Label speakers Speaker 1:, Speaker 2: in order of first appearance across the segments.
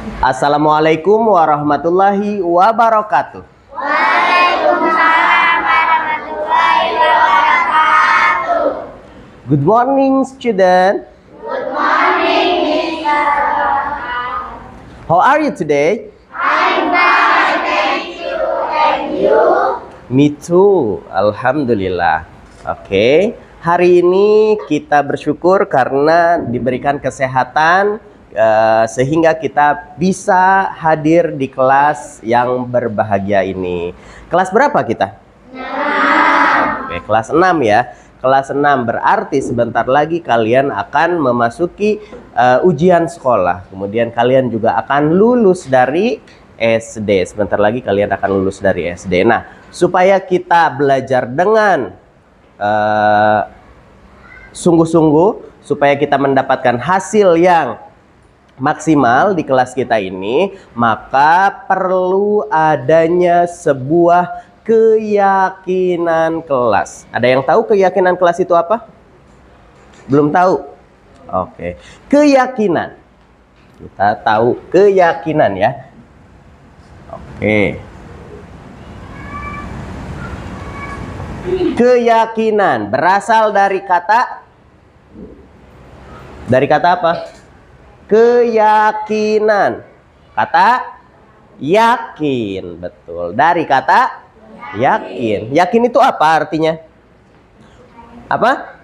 Speaker 1: Assalamualaikum warahmatullahi wabarakatuh.
Speaker 2: Waalaikumsalam warahmatullahi wabarakatuh.
Speaker 1: Good morning, student.
Speaker 2: Good morning, Mr.
Speaker 1: How are you today?
Speaker 2: I'm fine, thank you. And you?
Speaker 1: Me too, alhamdulillah. Oke, hari ini kita bersyukur karena diberikan kesehatan sehingga kita bisa hadir di kelas yang berbahagia ini. Kelas berapa kita?
Speaker 2: 6.
Speaker 1: Oke, kelas 6 ya. Kelas 6 berarti sebentar lagi kalian akan memasuki ujian sekolah. Kemudian kalian juga akan lulus dari SD. Sebentar lagi kalian akan lulus dari SD. Nah, supaya kita belajar dengan sungguh-sungguh, supaya kita mendapatkan hasil yang maksimal di kelas kita ini, maka perlu adanya sebuah keyakinan kelas. Ada yang tahu keyakinan kelas itu apa? Belum tahu? Oke. Keyakinan. Kita tahu keyakinan ya. Oke. Keyakinan berasal dari kata apa? Keyakinan. Kata yakin, betul. Dari kata yakin. Yakin itu apa artinya? Apa?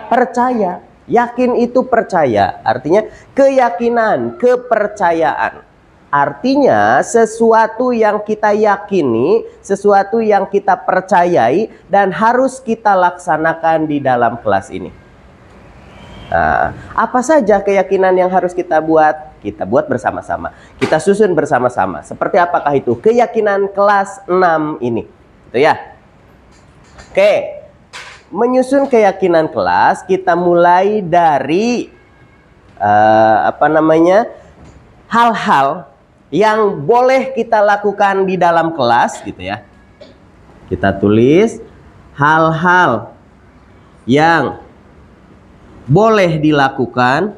Speaker 1: Percaya. Yakin itu percaya. Artinya keyakinan, kepercayaan. Artinya sesuatu yang kita yakini, sesuatu yang kita percayai dan harus kita laksanakan di dalam kelas ini. Nah, apa saja keyakinan yang harus kita buat? Kita buat bersama-sama. Kita susun bersama-sama. Seperti apakah itu? Keyakinan kelas 6 ini. Gitu ya. Oke. Menyusun keyakinan kelas, kita mulai dari hal-hal yang boleh kita lakukan di dalam kelas, gitu ya. Kita tulis hal-hal yang boleh dilakukan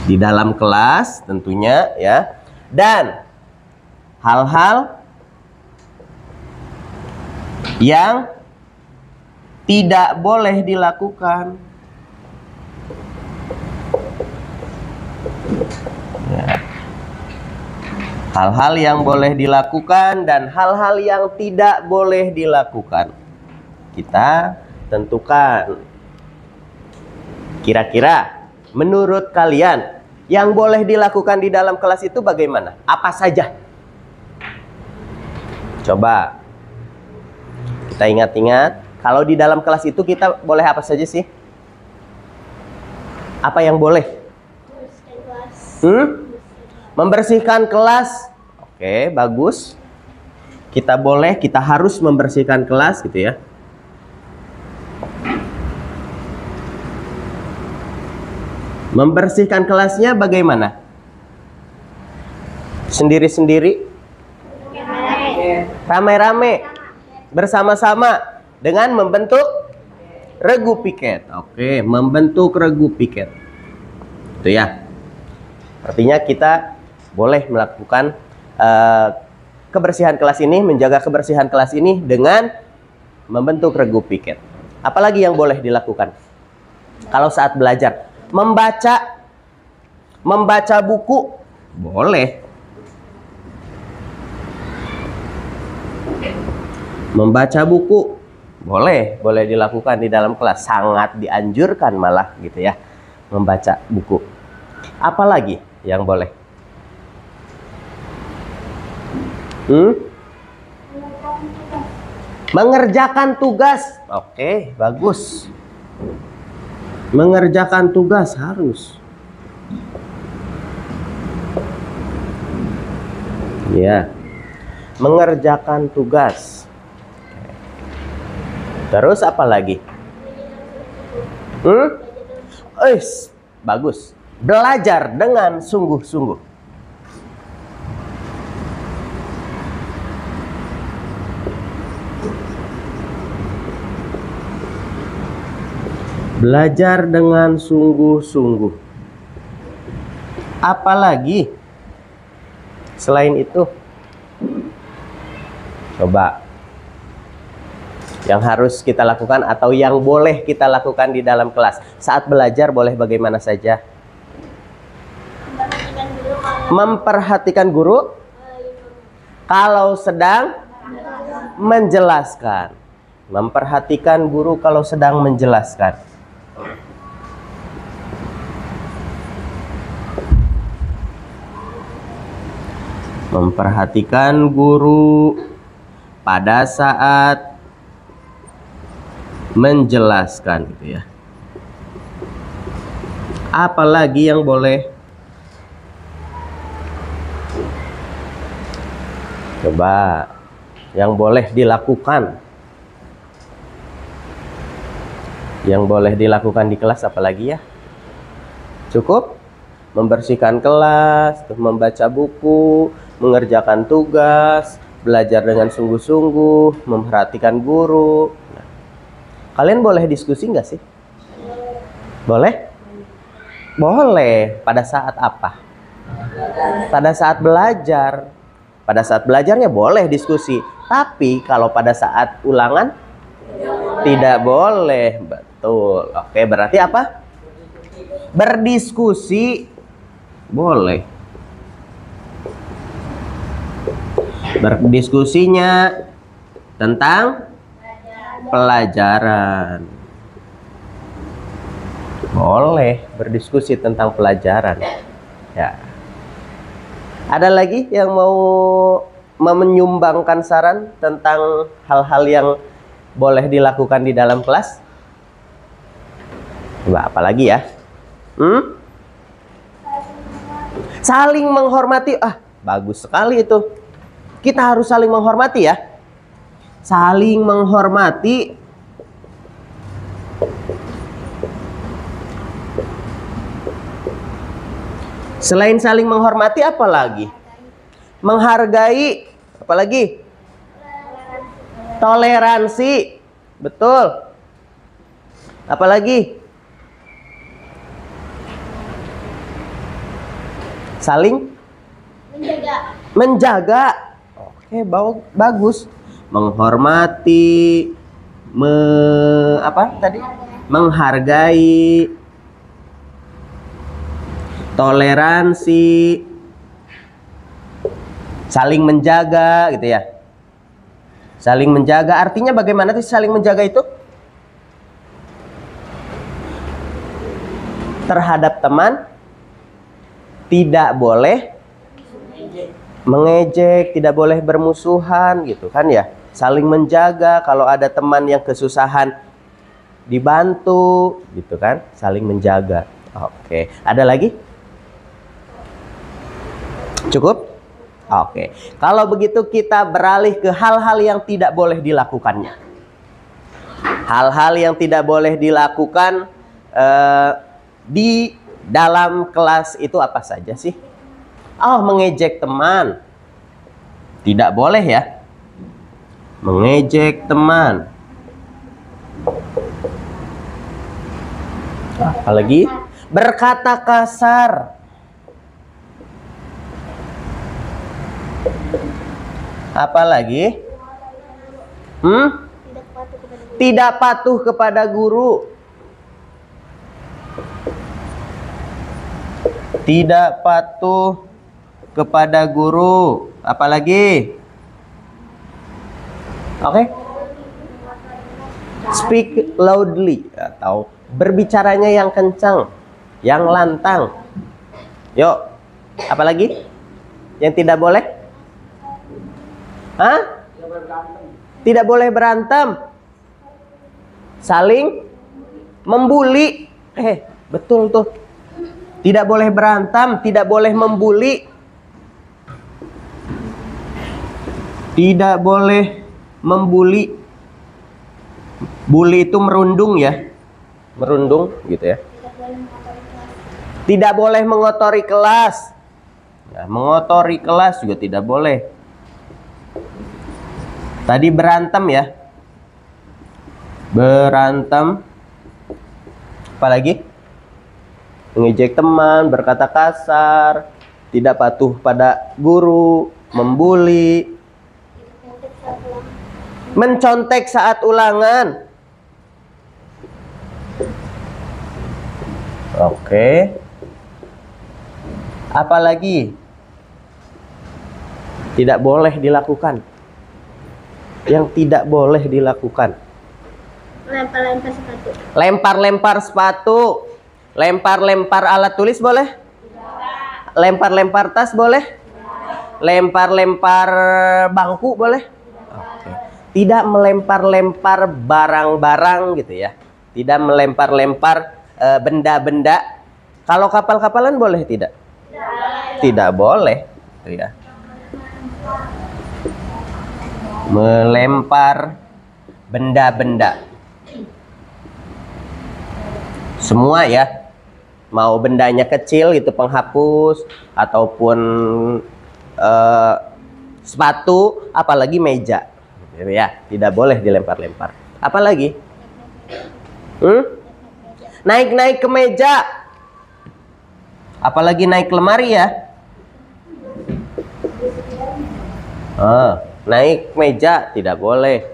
Speaker 1: di dalam kelas tentunya ya, dan hal-hal yang tidak boleh dilakukan. Ya. Hal-hal yang boleh dilakukan dan hal-hal yang tidak boleh dilakukan. Kita tentukan. Kira-kira menurut kalian yang boleh dilakukan di dalam kelas itu bagaimana? Apa saja? Coba kita ingat-ingat. Kalau di dalam kelas itu kita boleh apa saja sih? Apa yang boleh? Membersihkan kelas. Oke, bagus. Kita boleh, kita harus membersihkan kelas gitu ya. Membersihkan kelasnya bagaimana? Sendiri-sendiri? Rame-rame? Bersama-sama? Dengan membentuk regu piket. Oke, membentuk regu piket. Itu ya. Artinya kita boleh melakukan kebersihan kelas ini, menjaga kebersihan kelas ini dengan membentuk regu piket. Apalagi yang boleh dilakukan kalau saat belajar? Membaca buku boleh. Membaca buku boleh dilakukan di dalam kelas, sangat dianjurkan malah gitu ya, membaca buku. Apalagi yang boleh? Mengerjakan tugas. Oke, bagus. Mengerjakan tugas harus. Ya. Mengerjakan tugas. Terus apa lagi? Bagus. Belajar dengan sungguh-sungguh. Belajar dengan sungguh-sungguh. Apalagi selain itu? Coba. Yang harus kita lakukan atau yang boleh kita lakukan di dalam kelas. Saat belajar boleh bagaimana saja? Memperhatikan guru kalau sedang menjelaskan. Memperhatikan guru kalau sedang menjelaskan. Memperhatikan guru pada saat menjelaskan, gitu ya. Apalagi yang boleh? Coba yang boleh dilakukan. Yang boleh dilakukan di kelas apalagi ya? Cukup? Membersihkan kelas, membaca buku, mengerjakan tugas, belajar dengan sungguh-sungguh, memperhatikan guru. Nah, kalian boleh diskusi nggak sih? Boleh? Boleh. Pada saat apa? Pada saat belajar. Pada saat belajarnya boleh diskusi. Tapi kalau pada saat ulangan tidak boleh. Betul. Oke, berarti apa? Berdiskusi boleh. Berdiskusinya tentang pelajaran. Boleh berdiskusi tentang pelajaran. Ya. Ada lagi yang mau menyumbangkan saran tentang hal-hal yang boleh dilakukan di dalam kelas? Coba apa lagi ya? Saling menghormati. Bagus sekali itu. Kita harus saling menghormati ya. Saling menghormati. Selain saling menghormati apa lagi? Menghargai. Apa lagi? Toleransi. Betul. Apa lagi? Saling menjaga. Oke, bagus. Menghormati, menghargai, toleransi, saling menjaga, gitu ya. Saling menjaga artinya bagaimana sih saling menjaga itu? Terhadap teman tidak boleh mengejek, tidak boleh bermusuhan, gitu kan ya. Saling menjaga, kalau ada teman yang kesusahan dibantu, gitu kan. Saling menjaga. Oke, ada lagi? Cukup? Oke. Kalau begitu kita beralih ke hal-hal yang tidak boleh dilakukannya. Hal-hal yang tidak boleh dilakukan di dalam kelas itu apa saja sih? Mengejek teman. Tidak boleh ya. Mengejek teman. Apalagi? Berkata kasar. Apalagi? Tidak patuh kepada guru. Tidak patuh kepada guru. Apalagi? Oke. Speak loudly atau berbicaranya yang kencang, yang lantang. Yuk. Apalagi? Yang tidak boleh? Tidak boleh berantem. Saling membuli. Betul tuh. Tidak boleh berantem, tidak boleh membuli. Tidak boleh membuli. Bully itu merundung ya. Merundung gitu ya. Tidak boleh mengotori kelas. Nah, mengotori kelas juga tidak boleh. Tadi berantem ya. Berantem. Apalagi? Mengejek teman, berkata kasar, tidak patuh pada guru, membuli, mencontek saat ulangan. Oke. Apalagi? Tidak boleh dilakukan. Yang tidak boleh dilakukan.
Speaker 2: Lempar-lempar sepatu.
Speaker 1: Lempar-lempar sepatu. Lempar-lempar alat tulis boleh? Lempar-lempar tas boleh? Lempar-lempar bangku boleh? Oke. Tidak melempar-lempar barang-barang gitu ya. Tidak melempar-lempar benda-benda. Kalau kapal-kapalan boleh tidak? Tidak boleh, gitu ya. Melempar benda-benda. Semua ya. Mau bendanya kecil itu penghapus ataupun sepatu, apalagi meja. Gitu ya, tidak boleh dilempar-lempar. Apalagi? Naik-naik ke meja. Apalagi naik lemari ya. Naik meja tidak boleh.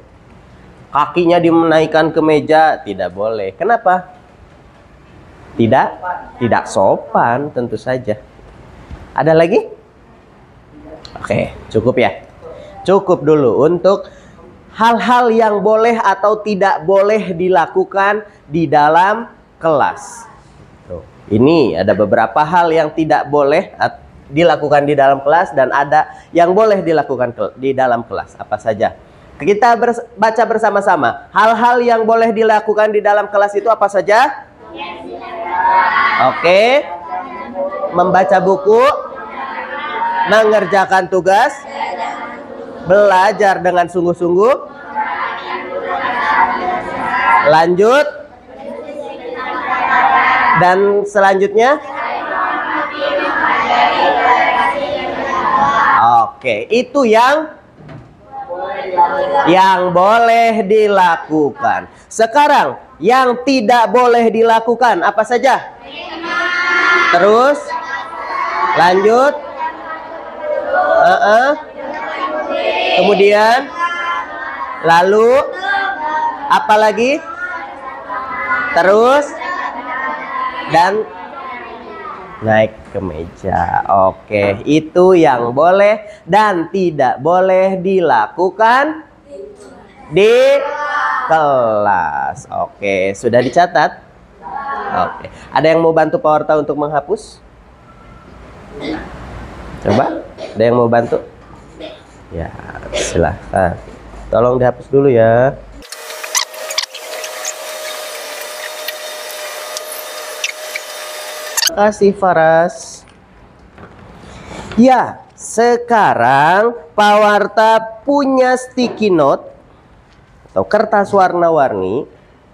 Speaker 1: Kakinya dinaikkan ke meja tidak boleh. Kenapa? Tidak sopan tentu saja. Ada lagi? Oke, cukup ya. Cukup dulu untuk hal-hal yang boleh atau tidak boleh dilakukan di dalam kelas. Ini ada beberapa hal yang tidak boleh dilakukan di dalam kelas dan ada yang boleh dilakukan di dalam kelas. Apa saja? Kita baca bersama-sama. Hal-hal yang boleh dilakukan di dalam kelas itu apa saja? Oke. Membaca buku, mengerjakan tugas, belajar dengan sungguh-sungguh. Lanjut. Dan selanjutnya? Oke, itu yang boleh dilakukan. Sekarang, yang tidak boleh dilakukan apa saja? Terus, lanjut. Kemudian, lalu, apa lagi? Terus, dan naik ke meja. Oke, itu yang boleh dan tidak boleh dilakukan di kelas. Oke, sudah dicatat? Oke. Ada yang mau bantu Pak Warta untuk menghapus? Coba, ada yang mau bantu? Ya, silahkan. Tolong dihapus dulu ya. Terima kasih Faras. Ya, sekarang Pak Warta punya sticky note atau kertas warna-warni.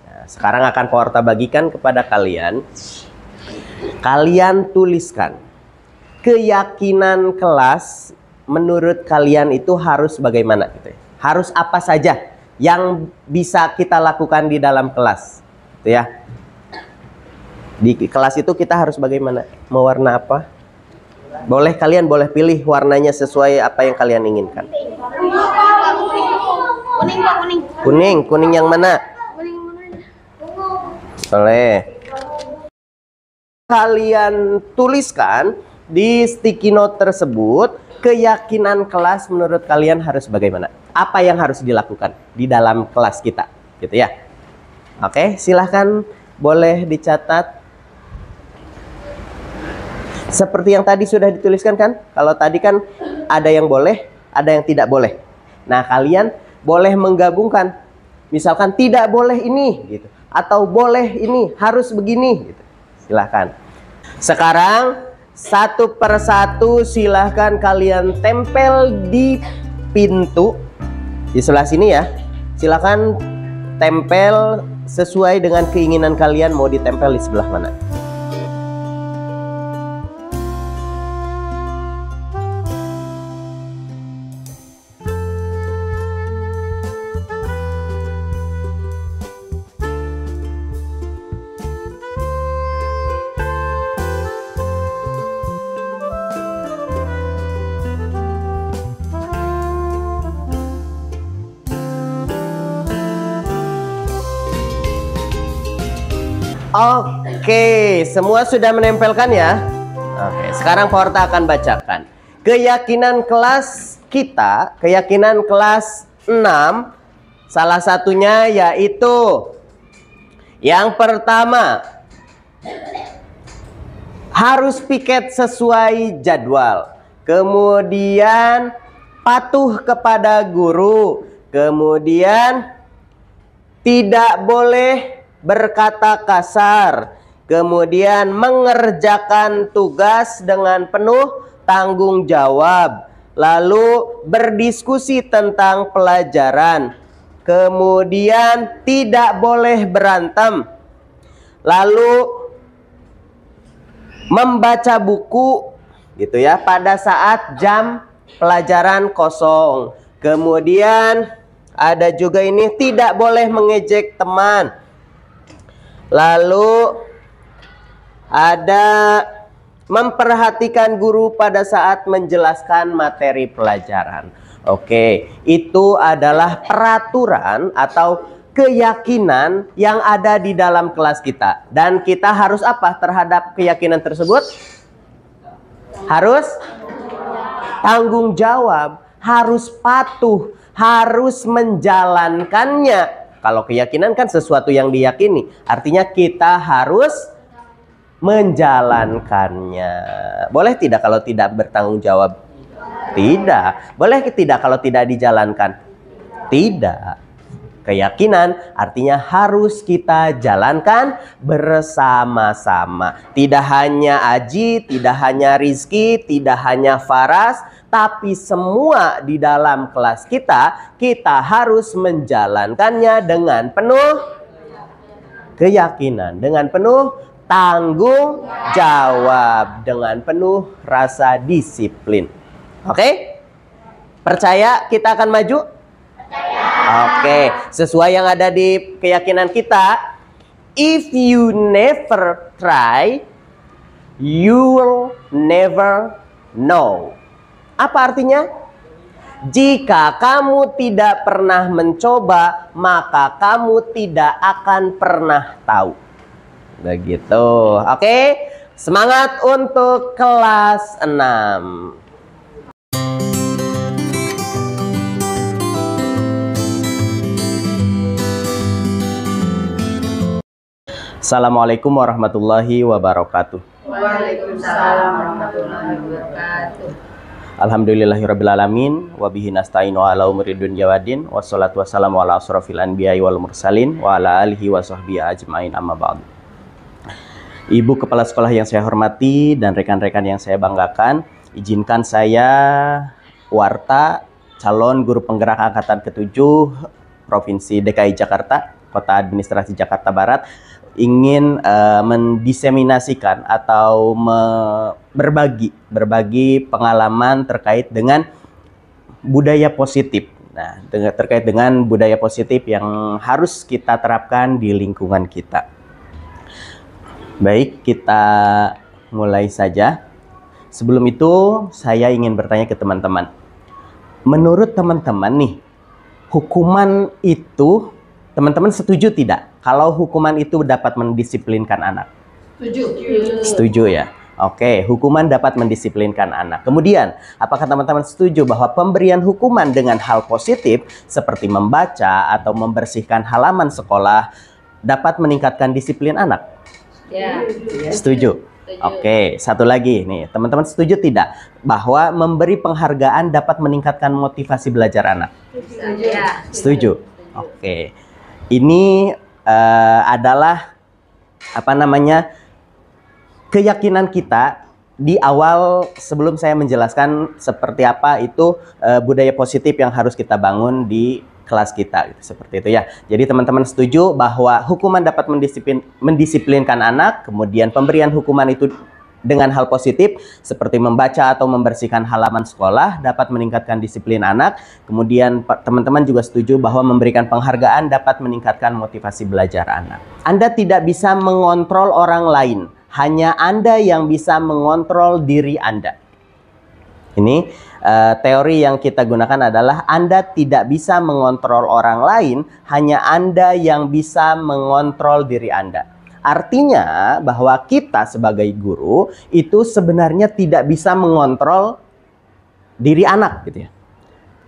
Speaker 1: Nah, sekarang akan Pak Warta bagikan kepada kalian. Kalian tuliskan keyakinan kelas menurut kalian itu harus bagaimana gitu ya. Harus apa saja yang bisa kita lakukan di dalam kelas, gitu ya. Di kelas itu kita harus bagaimana? Mau warna apa? Boleh, kalian boleh pilih warnanya sesuai apa yang kalian inginkan.
Speaker 2: Kuning, Pak, kuning.
Speaker 1: Kuning, kuning yang mana?
Speaker 2: Kuning mana?
Speaker 1: Boleh. Kalian tuliskan di sticky note tersebut keyakinan kelas menurut kalian harus bagaimana? Apa yang harus dilakukan di dalam kelas kita, gitu ya. Oke, silahkan boleh dicatat. Seperti yang tadi sudah dituliskan kan? Kalau tadi kan ada yang boleh, ada yang tidak boleh. Nah, kalian boleh menggabungkan. Misalkan tidak boleh ini gitu, atau boleh ini, harus begini gitu. Silahkan. Sekarang satu persatu silahkan kalian tempel di pintu di sebelah sini ya. Silahkan tempel sesuai dengan keinginan kalian mau ditempel di sebelah mana. Oke, semua sudah menempelkan ya? Oke, sekarang Pak Horta akan bacakan. Keyakinan kelas kita, keyakinan kelas 6, salah satunya yaitu yang pertama, harus piket sesuai jadwal. Kemudian patuh kepada guru. Kemudian tidak boleh berkata kasar. Kemudian mengerjakan tugas dengan penuh tanggung jawab. Lalu berdiskusi tentang pelajaran. Kemudian tidak boleh berantem. Lalu membaca buku gitu ya pada saat jam pelajaran kosong. Kemudian ada juga ini tidak boleh mengejek teman. Lalu ada memperhatikan guru pada saat menjelaskan materi pelajaran. Oke, itu adalah peraturan atau keyakinan yang ada di dalam kelas kita. Dan kita harus apa terhadap keyakinan tersebut? Harus tanggung jawab, harus patuh, harus menjalankannya. Kalau keyakinan kan sesuatu yang diyakini, artinya kita harus menjalankannya. Boleh tidak kalau tidak bertanggung jawab? Tidak. Boleh tidak kalau tidak dijalankan? Tidak. Keyakinan artinya harus kita jalankan bersama-sama. Tidak hanya Aji, tidak hanya Rizky, tidak hanya Faras, tapi semua di dalam kelas kita harus menjalankannya dengan penuh keyakinan, dengan penuh tanggung jawab, dengan penuh rasa disiplin. Oke? Percaya kita akan maju? Oke, sesuai yang ada di keyakinan kita, if you never try, you will never know. Apa artinya? Jika kamu tidak pernah mencoba, maka kamu tidak akan pernah tahu. Begitu. Oke, semangat untuk kelas 6. Assalamualaikum warahmatullahi wabarakatuh.
Speaker 2: Waalaikumsalam warahmatullahi wabarakatuh.
Speaker 1: Alhamdulillahirrabbilalamin. Wabihi nasta'inu ala umuri dunya waddin. Wassalatu wassalamu ala asrafil anbiya'i wal mursalin. Wa ala alihi wa sahbihi ajma'in amma ba'du. Ibu kepala sekolah yang saya hormati dan rekan-rekan yang saya banggakan, izinkan saya, Warta, calon guru penggerak angkatan ke-7 Provinsi DKI Jakarta, Kota Administrasi Jakarta Barat, ingin mendiseminasikan atau berbagi pengalaman terkait dengan budaya positif. Nah, terkait dengan budaya positif yang harus kita terapkan di lingkungan kita. Baik, kita mulai saja. Sebelum itu, saya ingin bertanya ke teman-teman. Menurut teman-teman nih, hukuman itu, teman-teman setuju tidak kalau hukuman itu dapat mendisiplinkan anak?
Speaker 2: Setuju.
Speaker 1: Setuju ya? Oke, hukuman dapat mendisiplinkan anak. Kemudian, apakah teman-teman setuju bahwa pemberian hukuman dengan hal positif seperti membaca atau membersihkan halaman sekolah dapat meningkatkan disiplin anak?
Speaker 2: Ya.
Speaker 1: Setuju? Oke, satu lagi nih, teman-teman setuju tidak bahwa memberi penghargaan dapat meningkatkan motivasi belajar anak?
Speaker 2: Setuju. Ya.
Speaker 1: Setuju? Oke. Ini adalah keyakinan kita di awal sebelum saya menjelaskan seperti apa itu budaya positif yang harus kita bangun di kelas kita, gitu, seperti itu ya. Jadi teman-teman setuju bahwa hukuman dapat mendisiplinkan anak, kemudian pemberian hukuman itu dengan hal positif seperti membaca atau membersihkan halaman sekolah dapat meningkatkan disiplin anak. Kemudian teman-teman juga setuju bahwa memberikan penghargaan dapat meningkatkan motivasi belajar anak. Anda tidak bisa mengontrol orang lain, hanya Anda yang bisa mengontrol diri Anda. Ini teori yang kita gunakan adalah Anda tidak bisa mengontrol orang lain, hanya Anda yang bisa mengontrol diri Anda. Artinya bahwa kita sebagai guru itu sebenarnya tidak bisa mengontrol diri anak gitu ya.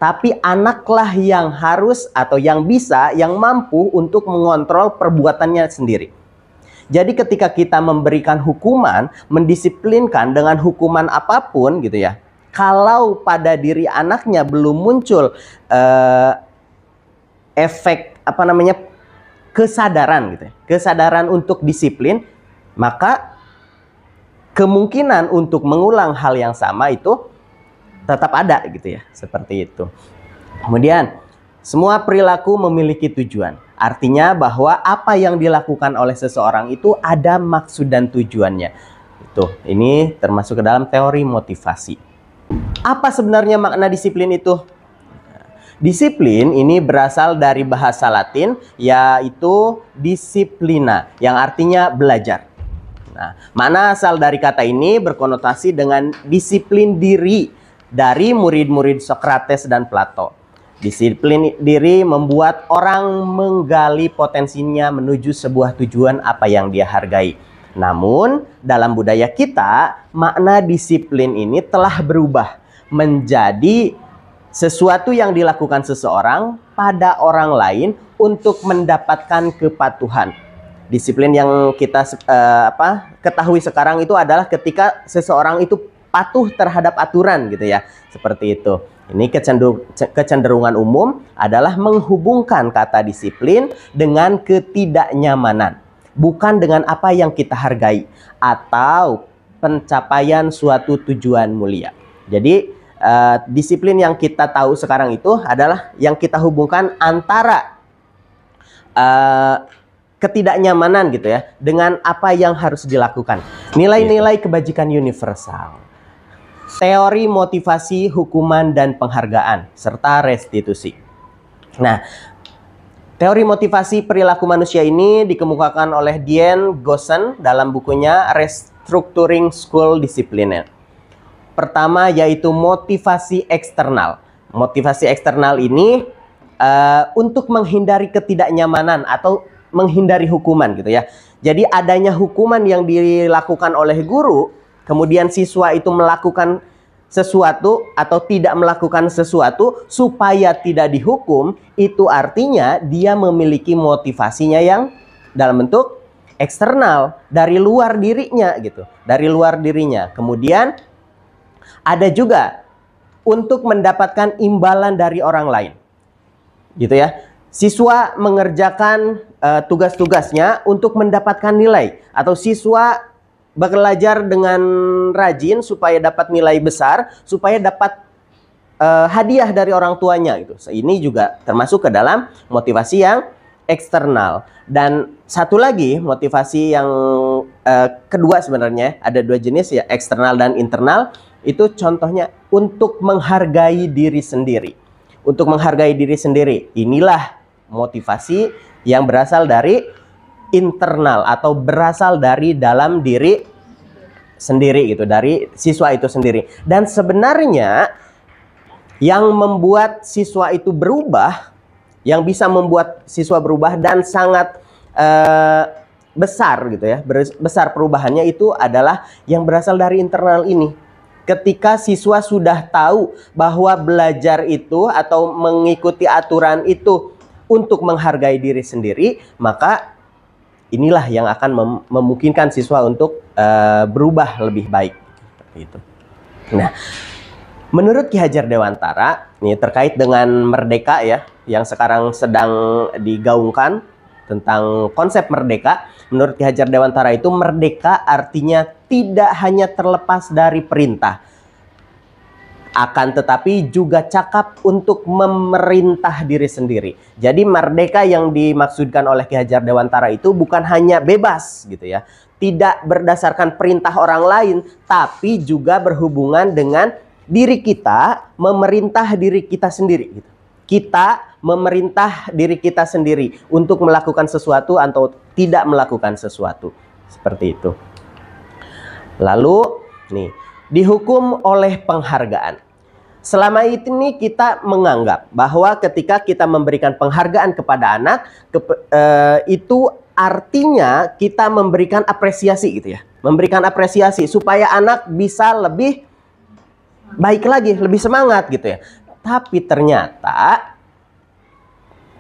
Speaker 1: Tapi anaklah yang harus atau yang bisa, yang mampu untuk mengontrol perbuatannya sendiri. Jadi ketika kita memberikan hukuman, mendisiplinkan dengan hukuman apapun gitu ya. Kalau pada diri anaknya belum muncul efek kesadaran gitu ya. Kesadaran untuk disiplin, maka kemungkinan untuk mengulang hal yang sama itu tetap ada gitu ya, seperti itu. Kemudian semua perilaku memiliki tujuan. Artinya bahwa apa yang dilakukan oleh seseorang itu ada maksud dan tujuannya. Ini termasuk ke dalam teori motivasi. Apa sebenarnya makna disiplin itu? Disiplin ini berasal dari bahasa Latin, yaitu disiplina, yang artinya belajar. Nah, makna asal dari kata ini berkonotasi dengan disiplin diri dari murid-murid Sokrates dan Plato. Disiplin diri membuat orang menggali potensinya menuju sebuah tujuan apa yang dia hargai. Namun, dalam budaya kita, makna disiplin ini telah berubah menjadi sesuatu yang dilakukan seseorang pada orang lain untuk mendapatkan kepatuhan. Disiplin yang kita ketahui sekarang itu adalah ketika seseorang itu patuh terhadap aturan gitu ya. Seperti itu. Ini kecenderungan umum adalah menghubungkan kata disiplin dengan ketidaknyamanan, bukan dengan apa yang kita hargai atau pencapaian suatu tujuan mulia. Jadi disiplin yang kita tahu sekarang itu adalah yang kita hubungkan antara ketidaknyamanan gitu ya dengan apa yang harus dilakukan. Nilai-nilai kebajikan universal, teori motivasi, hukuman dan penghargaan serta restitusi. Nah, teori motivasi perilaku manusia ini dikemukakan oleh Diane Gosson dalam bukunya Restructuring School Discipline. Pertama yaitu motivasi eksternal. Motivasi eksternal ini untuk menghindari ketidaknyamanan atau menghindari hukuman gitu ya. Jadi adanya hukuman yang dilakukan oleh guru, kemudian siswa itu melakukan sesuatu atau tidak melakukan sesuatu supaya tidak dihukum, itu artinya dia memiliki motivasinya yang dalam bentuk eksternal, dari luar dirinya gitu, dari luar dirinya. Kemudian ada juga untuk mendapatkan imbalan dari orang lain. Gitu ya. Siswa mengerjakan tugas-tugasnya untuk mendapatkan nilai, atau siswa belajar dengan rajin supaya dapat nilai besar, supaya dapat hadiah dari orang tuanya gitu. Ini juga termasuk ke dalam motivasi yang eksternal. Dan satu lagi motivasi yang kedua sebenarnya ada dua jenis ya, eksternal dan internal. Itu contohnya untuk menghargai diri sendiri. Untuk menghargai diri sendiri, inilah motivasi yang berasal dari internal atau berasal dari dalam diri sendiri gitu, dari siswa itu sendiri. Dan sebenarnya yang membuat siswa itu berubah, yang bisa membuat siswa berubah dan sangat besar gitu ya, besar perubahannya itu adalah yang berasal dari internal ini. Ketika siswa sudah tahu bahwa belajar itu atau mengikuti aturan itu untuk menghargai diri sendiri, maka inilah yang akan memungkinkan siswa untuk berubah lebih baik. Gitu. Nah, menurut Ki Hajar Dewantara, ini terkait dengan merdeka ya, yang sekarang sedang digaungkan tentang konsep merdeka. Menurut Ki Hajar Dewantara itu merdeka artinya tidak hanya terlepas dari perintah, akan tetapi juga cakap untuk memerintah diri sendiri. Jadi merdeka yang dimaksudkan oleh Ki Hajar Dewantara itu bukan hanya bebas gitu ya, tidak berdasarkan perintah orang lain, tapi juga berhubungan dengan diri kita, memerintah diri kita sendiri gitu. Kita memerintah diri kita sendiri untuk melakukan sesuatu atau tidak melakukan sesuatu. Seperti itu. Lalu, nih, dihukum oleh penghargaan. Selama ini kita menganggap bahwa ketika kita memberikan penghargaan kepada anak, itu artinya kita memberikan apresiasi gitu ya. Memberikan apresiasi supaya anak bisa lebih baik lagi, lebih semangat gitu ya. Tapi ternyata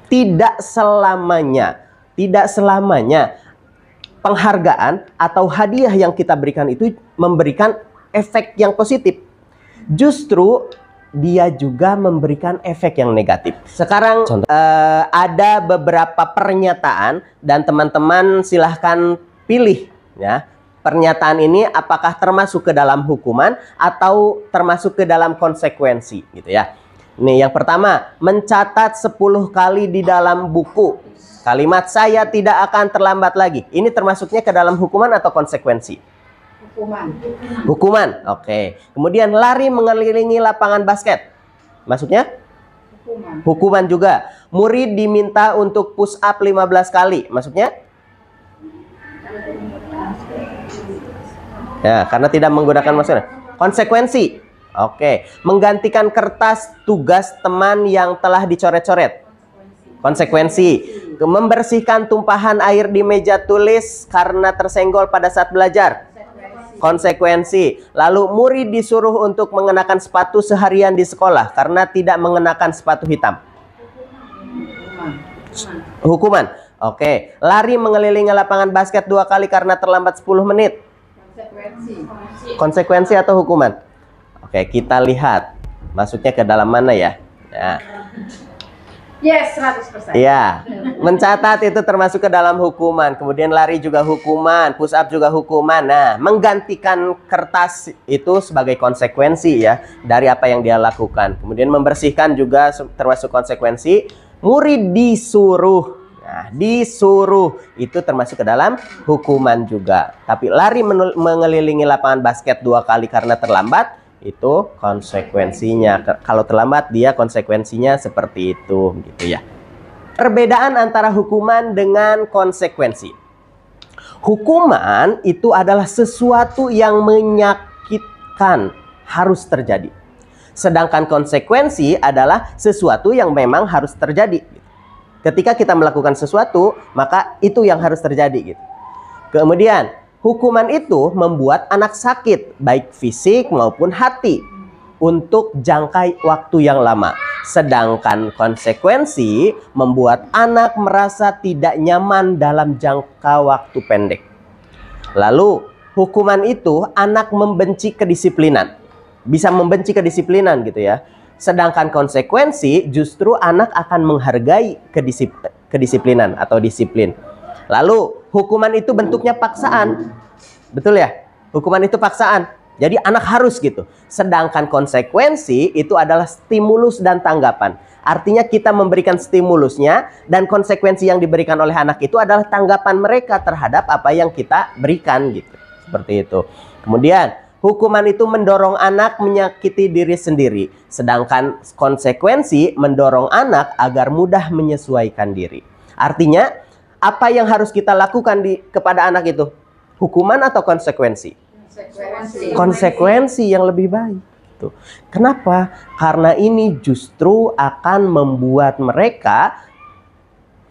Speaker 1: tidak selamanya penghargaan atau hadiah yang kita berikan itu memberikan efek yang positif. Justru dia juga memberikan efek yang negatif. Sekarang ada beberapa pernyataan dan teman-teman silahkan pilih ya. Pernyataan ini apakah termasuk ke dalam hukuman atau termasuk ke dalam konsekuensi gitu ya. Nih yang pertama, mencatat 10 kali di dalam buku kalimat "saya tidak akan terlambat lagi". Ini termasuknya ke dalam hukuman atau konsekuensi? Hukuman. Oke. Kemudian lari mengelilingi lapangan basket. Masuknya? Hukuman juga. Murid diminta untuk push up 15 kali. Masuknya? Ya, karena tidak menggunakan masker. Konsekuensi. Oke. Menggantikan kertas tugas teman yang telah dicoret-coret. Konsekuensi. Membersihkan tumpahan air di meja tulis karena tersenggol pada saat belajar. Konsekuensi. Lalu murid disuruh untuk mengenakan sepatu seharian di sekolah karena tidak mengenakan sepatu hitam. Hukuman. Oke. Lari mengelilingi lapangan basket 2 kali karena terlambat 10 menit. Konsekuensi atau hukuman? Oke, kita lihat masuknya ke dalam mana ya.
Speaker 2: Yes, 100%.
Speaker 1: Ya, mencatat itu termasuk ke dalam hukuman. Kemudian lari juga hukuman, push up juga hukuman. Nah, menggantikan kertas itu sebagai konsekuensi ya dari apa yang dia lakukan. Kemudian membersihkan juga termasuk konsekuensi. Murid disuruh. Nah, disuruh itu termasuk ke dalam hukuman juga. Tapi lari mengelilingi lapangan basket 2 kali karena terlambat, itu konsekuensinya. Kalau terlambat dia konsekuensinya seperti itu gitu ya. Perbedaan antara hukuman dengan konsekuensi. Hukuman itu adalah sesuatu yang menyakitkan, harus terjadi. Sedangkan konsekuensi adalah sesuatu yang memang harus terjadi. Ketika kita melakukan sesuatu, maka itu yang harus terjadi gitu. Kemudian hukuman itu membuat anak sakit, baik fisik maupun hati, untuk jangka waktu yang lama. Sedangkan konsekuensi membuat anak merasa tidak nyaman dalam jangka waktu pendek. Lalu, hukuman itu anak membenci kedisiplinan. Bisa membenci kedisiplinan gitu ya. Sedangkan konsekuensi justru anak akan menghargai kedisiplinan atau disiplin. Lalu, hukuman itu bentuknya paksaan. Betul ya? Hukuman itu paksaan. Jadi anak harus gitu. Sedangkan konsekuensi itu adalah stimulus dan tanggapan. Artinya kita memberikan stimulusnya dan konsekuensi yang diberikan oleh anak itu adalah tanggapan mereka terhadap apa yang kita berikan gitu. Seperti itu. Kemudian hukuman itu mendorong anak menyakiti diri sendiri. Sedangkan konsekuensi mendorong anak agar mudah menyesuaikan diri. Artinya apa yang harus kita lakukan kepada anak itu? Hukuman atau konsekuensi? Konsekuensi yang lebih baik. Tuh. Kenapa? Karena ini justru akan membuat mereka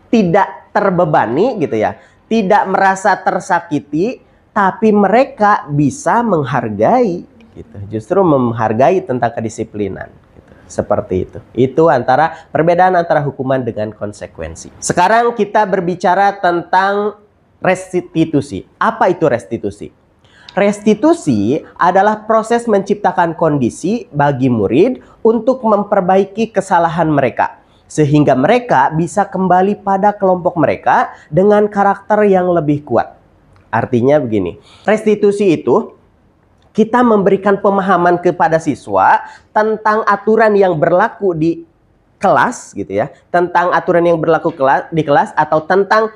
Speaker 1: tidak terbebani gitu ya, tidak merasa tersakiti, tapi mereka bisa menghargai, gitu. Justru menghargai tentang kedisiplinan. Gitu. Seperti itu. Itu perbedaan antara hukuman dengan konsekuensi. Sekarang kita berbicara tentang restitusi. Apa itu restitusi? Restitusi adalah proses menciptakan kondisi bagi murid untuk memperbaiki kesalahan mereka, sehingga mereka bisa kembali pada kelompok mereka dengan karakter yang lebih kuat. Artinya begini, restitusi itu kita memberikan pemahaman kepada siswa tentang aturan yang berlaku di kelas gitu ya, tentang aturan yang berlaku di kelas atau tentang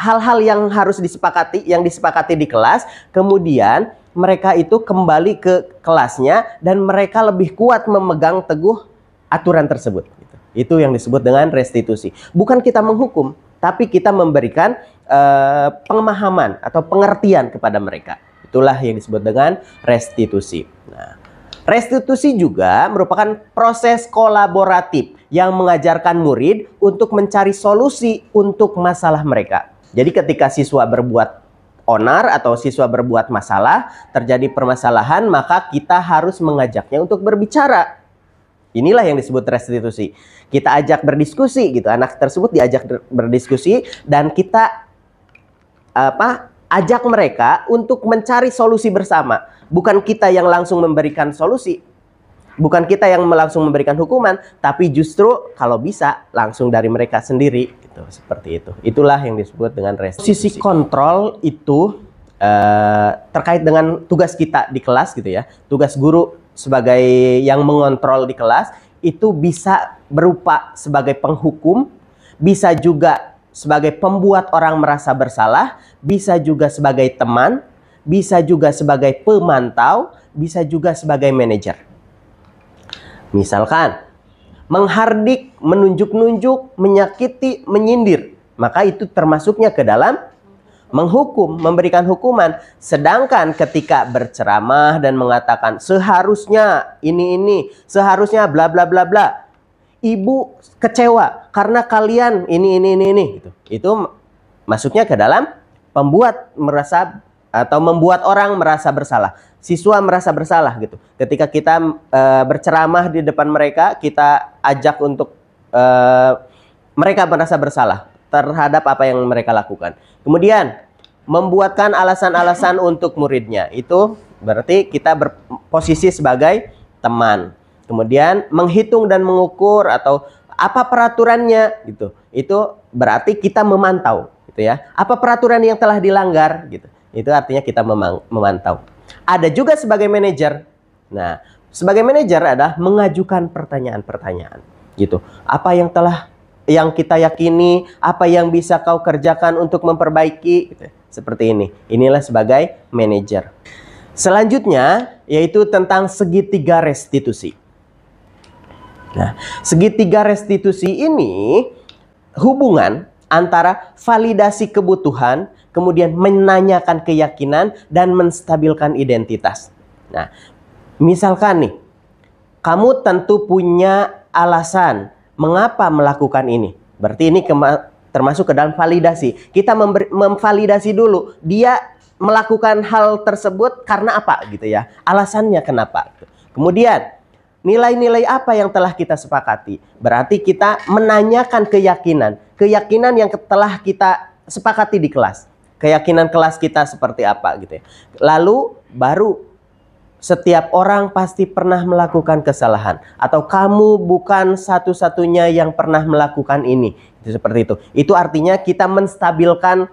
Speaker 1: hal-hal yang harus disepakati di kelas, kemudian mereka itu kembali ke kelasnya dan mereka lebih kuat memegang teguh aturan tersebut. Itu yang disebut dengan restitusi. Bukan kita menghukum, tapi kita memberikan pemahaman atau pengertian kepada mereka. Itulah yang disebut dengan restitusi. Nah, Restitusi juga merupakan proses kolaboratif yang mengajarkan murid untuk mencari solusi untuk masalah mereka. Jadi ketika siswa berbuat onar atau siswa berbuat masalah, terjadi permasalahan, maka kita harus mengajaknya untuk berbicara. Inilah yang disebut restitusi. Kita ajak berdiskusi gitu. Anak tersebut diajak berdiskusi dan kita ajak mereka untuk mencari solusi bersama. Bukan kita yang langsung memberikan solusi, bukan kita yang langsung memberikan hukuman, tapi justru kalau bisa langsung dari mereka sendiri gitu, seperti itu. Itulah yang disebut dengan restitusi. Sisi kontrol itu terkait dengan tugas kita di kelas gitu ya. Tugas guru sebagai yang mengontrol di kelas itu bisa berupa sebagai penghukum, bisa juga sebagai pembuat orang merasa bersalah, bisa juga sebagai teman, bisa juga sebagai pemantau, bisa juga sebagai manajer. Misalkan menghardik, menunjuk-nunjuk, menyakiti, menyindir, maka itu termasuknya ke dalam menghukum, memberikan hukuman. Sedangkan ketika berceramah dan mengatakan seharusnya ini, seharusnya bla bla bla bla, ibu kecewa karena kalian ini gitu. Itu masuknya ke dalam pembuat merasa atau membuat orang merasa bersalah. Siswa merasa bersalah gitu. Ketika kita berceramah di depan mereka, kita ajak untuk mereka merasa bersalah terhadap apa yang mereka lakukan. Kemudian membuatkan alasan-alasan untuk muridnya. Itu berarti kita berposisi sebagai teman. Kemudian menghitung dan mengukur atau apa peraturannya gitu. Itu berarti kita memantau gitu ya. Apa peraturan yang telah dilanggar gitu. Itu artinya kita memantau. Ada juga sebagai manajer. Nah, sebagai manajer adalah mengajukan pertanyaan-pertanyaan gitu. Apa yang kita yakini, apa yang bisa kau kerjakan untuk memperbaiki gitu. Seperti ini. Inilah sebagai manajer. Selanjutnya yaitu tentang segitiga restitusi. Nah, segitiga restitusi ini hubungan antara validasi kebutuhan, kemudian menanyakan keyakinan, dan menstabilkan identitas. Nah, misalkan nih, kamu tentu punya alasan mengapa melakukan ini. Berarti ini termasuk ke dalam validasi. Kita memvalidasi dulu, dia melakukan hal tersebut karena apa gitu ya. Alasannya kenapa. Kemudian, nilai-nilai apa yang telah kita sepakati? Berarti kita menanyakan keyakinan. Keyakinan yang telah kita sepakati di kelas. Keyakinan kelas kita seperti apa gitu ya. Lalu baru setiap orang pasti pernah melakukan kesalahan. Atau kamu bukan satu-satunya yang pernah melakukan ini. Itu seperti itu. Itu artinya kita menstabilkan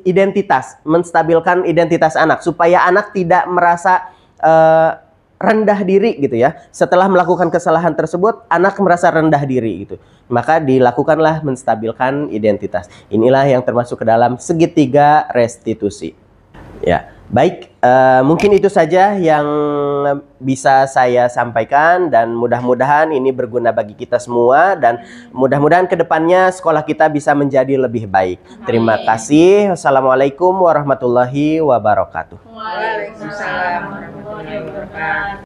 Speaker 1: identitas. Menstabilkan identitas anak. Supaya anak tidak merasa rendah diri gitu ya. Setelah melakukan kesalahan tersebut, anak merasa rendah diri gitu. Maka dilakukanlah menstabilkan identitas. Inilah yang termasuk ke dalam segitiga restitusi. Ya, baik. Mungkin itu saja yang bisa saya sampaikan dan mudah-mudahan ini berguna bagi kita semua dan mudah-mudahan kedepannya sekolah kita bisa menjadi lebih baik. Terima kasih. Wassalamualaikum warahmatullahi wabarakatuh.
Speaker 2: Waalaikumsalam warahmatullahi wabarakatuh.